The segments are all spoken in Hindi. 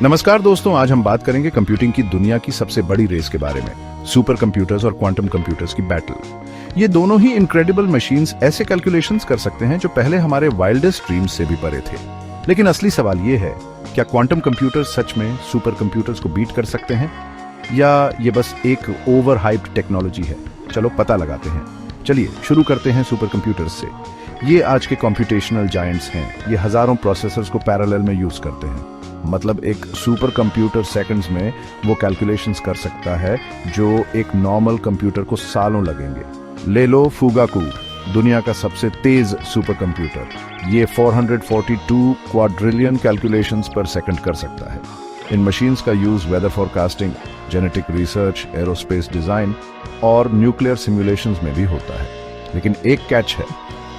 नमस्कार दोस्तों, आज हम बात करेंगे कंप्यूटिंग की दुनिया की सबसे बड़ी रेस के बारे में, सुपर कंप्यूटर्स और क्वांटम कंप्यूटर्स की बैटल। ये दोनों ही इनक्रेडिबल मशीन्स ऐसे कैलकुलेशंस कर सकते हैं जो पहले हमारे वाइल्डेस्ट ड्रीम्स से भी परे थे। लेकिन असली सवाल ये है, क्या क्वांटम कंप्यूटर्स सच में सुपर कंप्यूटर्स को बीट कर सकते हैं या ये बस एक ओवर हाइप्ड टेक्नोलॉजी है? चलो पता लगाते हैं। चलिए शुरू करते हैं सुपर कंप्यूटर्स से। ये आज के कंप्यूटेशनल जायंट्स हैं। ये हजारों प्रोसेसर्स को पैरेलल में यूज करते हैं। मतलब एक सुपर कंप्यूटर सेकंड्स में वो कैलकुलेशंस कर सकता है जो एक नॉर्मल कंप्यूटर को सालों लगेंगे। ले लो फुगाकू, दुनिया का सबसे तेज सुपर कंप्यूटर। ये 442 क्वाड्रिलियन कैलकुलेशंस पर सेकंड कर सकता है। इन मशीन्स का use weather forecasting, genetic research, aerospace design और न्यूक्लियर सिमुलेशंस में भी होता है। लेकिन एक कैच है,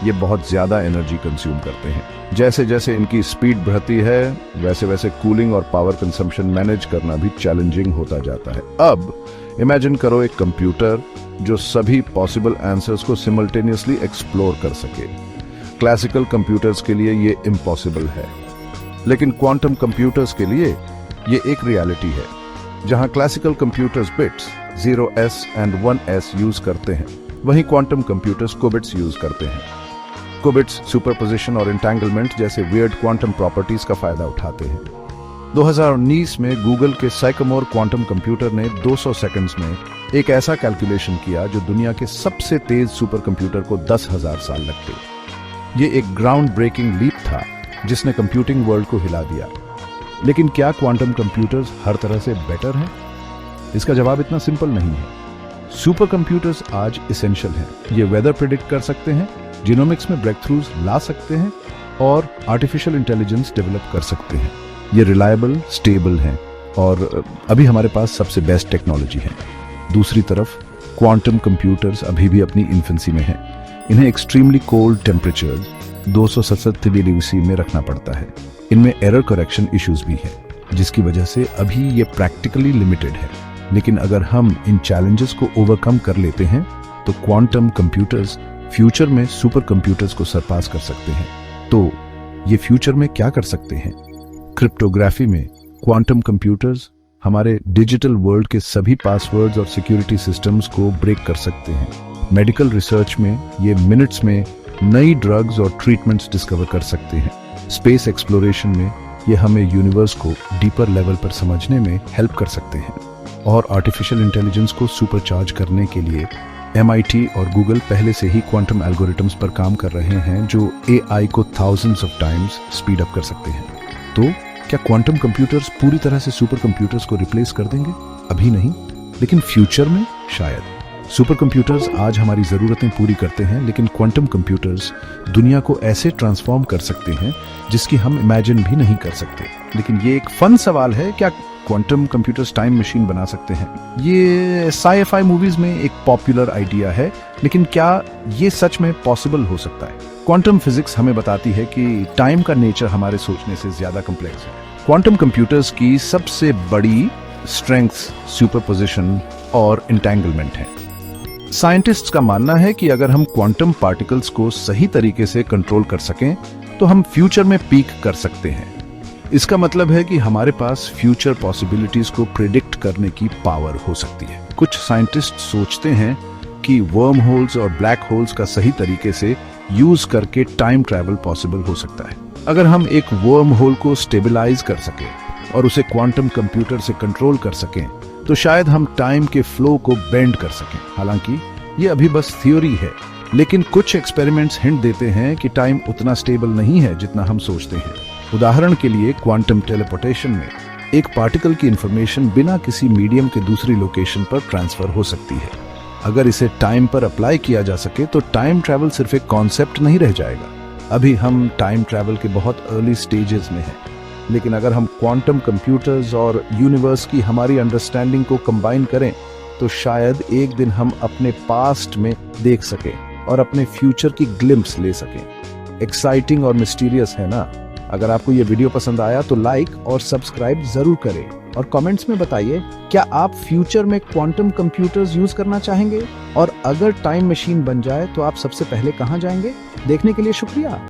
ये बहुत ज्यादा एनर्जी कंज्यूम करते हैं। जैसे जैसे इनकी स्पीड बढ़ती है वैसे वैसे कूलिंग और पावर कंजम्पशन मैनेज करना भी चैलेंजिंग होता जाता है। अब इमेजिन करो एक कंप्यूटर जो सभी पॉसिबल आंसर्स को सिमल्टेनियसली एक्सप्लोर कर सके। क्लासिकल कंप्यूटर्स के लिए ये इम्पॉसिबल है, लेकिन क्वांटम कंप्यूटर्स के लिए ये एक रियलिटी है। जहां classical computers bits 0s and 1s use करते हैं, वहीं क्वांटम कंप्यूटर्स कुबिट्स यूज करते हैं। कुबिट्स सुपरपोजिशन और एंटेंगलमेंट जैसे वियर्ड क्वांटम प्रॉपर्टीज का फायदा उठाते हैं। 2019 में गूगल के साइकोमोर क्वांटम कंप्यूटर ने 200 सेकंड्स में एक ऐसा कैलकुलेशन किया जो दुनिया के सबसे तेज सुपर कंप्यूटर को 10,000 साल लगते। ये एक ग्राउंड ब्रेकिंग लीप था जिसने कंप्यूटिंग वर्ल्ड को हिला दिया। लेकिन क्या क्वांटम कंप्यूटर्स हर तरह से बेटर हैं? इसका जवाब इतना सिंपल नहीं है। सुपर कंप्यूटर्स आज इसेंशियल हैं। ये वेदर प्रिडिक्ट कर सकते हैं, जीनोमिक्स में ब्रेक थ्रूज ला सकते हैं और आर्टिफिशियल इंटेलिजेंस डेवलप कर सकते हैं। ये रिलायबल, स्टेबल हैं और अभी हमारे पास सबसे बेस्ट टेक्नोलॉजी है। दूसरी तरफ क्वांटम कंप्यूटर्स अभी भी अपनी इन्फेंसी में हैं। इन्हें एक्सट्रीमली कोल्ड टेम्परेचर्स 277 डिग्री में रखना पड़ता है। इनमें एरर करेक्शन इश्यूज भी है, जिसकी वजह से अभी ये प्रैक्टिकली लिमिटेड है। लेकिन अगर हम इन चैलेंजेस को ओवरकम कर लेते हैं तो क्वांटम कंप्यूटर्स फ्यूचर में सुपर कंप्यूटर्स को सरपास कर सकते हैं। तो ये फ्यूचर में क्या कर सकते हैं? क्रिप्टोग्राफी में क्वांटम कंप्यूटर्स हमारे डिजिटल वर्ल्ड के सभी पासवर्ड्स और सिक्योरिटी सिस्टम्स को ब्रेक कर सकते हैं। मेडिकल रिसर्च में ये मिनट्स में नई ड्रग्स और ट्रीटमेंट्स डिस्कवर कर सकते हैं। स्पेस एक्सप्लोरेशन में ये हमें यूनिवर्स को डीपर लेवल पर समझने में हेल्प कर सकते हैं। और आर्टिफिशियल इंटेलिजेंस को सुपरचार्ज करने के लिए MIT और गूगल पहले से ही क्वांटम एल्गोरिथम्स पर काम कर रहे हैं जो AI को thousands of times speed up कर सकते हैं। तो क्या क्वांटम कंप्यूटर्स पूरी तरह से सुपर कंप्यूटर्स को रिप्लेस कर देंगे? अभी नहीं, लेकिन फ्यूचर में शायद। सुपर कंप्यूटर्स आज हमारी जरूरतें पूरी करते हैं, लेकिन क्वांटम कंप्यूटर्स दुनिया को ऐसे ट्रांसफॉर्म कर सकते हैं जिसकी हम इमेजिन भी नहीं कर सकते। लेकिन ये एक फन सवाल है, क्या क्वांटम कंप्यूटर्स टाइम मशीन बना सकते हैं? ये साइ-फाई मूवीज में एक पॉपुलर आइडिया है, लेकिन क्या ये सच में पॉसिबल हो सकता है? क्वांटम फिजिक्स हमें बताती है कि टाइम का नेचर हमारे सोचने से ज्यादा कॉम्प्लेक्स है। क्वांटम कंप्यूटर्स की सबसे बड़ी स्ट्रेंथ्स सुपरपोजिशन और एंटेंगलमेंट है। साइंटिस्ट्स का मानना है कि अगर हम क्वांटम पार्टिकल्स को सही तरीके से कंट्रोल कर सकें तो हम फ्यूचर में पीक कर सकते हैं। इसका मतलब है कि हमारे पास फ्यूचर पॉसिबिलिटीज को प्रिडिक्ट करने की पावर हो सकती है। कुछ साइंटिस्ट सोचते हैं कि वर्म होल्स और ब्लैक होल्स का सही तरीके से यूज करके टाइम ट्रैवल पॉसिबल हो सकता है। अगर हम एक वर्म होल को स्टेबलाइज कर सकें और उसे क्वांटम कंप्यूटर से कंट्रोल कर सकें तो शायद हम टाइम के फ्लो को बेंड कर सकें। हालांकि ये अभी बस थ्योरी है, लेकिन कुछ एक्सपेरिमेंट्स हिंट देते हैं कि टाइम उतना स्टेबल नहीं है जितना हम सोचते हैं। उदाहरण के लिए क्वांटम टेलीपोर्टेशन में एक पार्टिकल की इंफॉर्मेशन बिना किसी मीडियम के दूसरी लोकेशन पर ट्रांसफर हो सकती है। अगर इसे टाइम पर अप्लाई किया जा सके तो टाइम ट्रैवल सिर्फ एक कॉन्सेप्ट नहीं रह जाएगा। अभी हम टाइम ट्रैवल के बहुत अर्ली स्टेजेस में हैं, लेकिन अगर हम क्वांटम कंप्यूटर्स और यूनिवर्स की हमारी अंडरस्टैंडिंग को कंबाइन करें तो शायद एक दिन हम अपने पास्ट में देख सकें और अपने फ्यूचर की ग्लिम्प्स ले सकें। एक्साइटिंग और मिस्टीरियस है ना? अगर आपको ये वीडियो पसंद आया तो लाइक और सब्सक्राइब जरूर करें और कमेंट्स में बताइए, क्या आप फ्यूचर में क्वांटम कंप्यूटर्स यूज करना चाहेंगे? और अगर टाइम मशीन बन जाए तो आप सबसे पहले कहां जाएंगे? देखने के लिए शुक्रिया।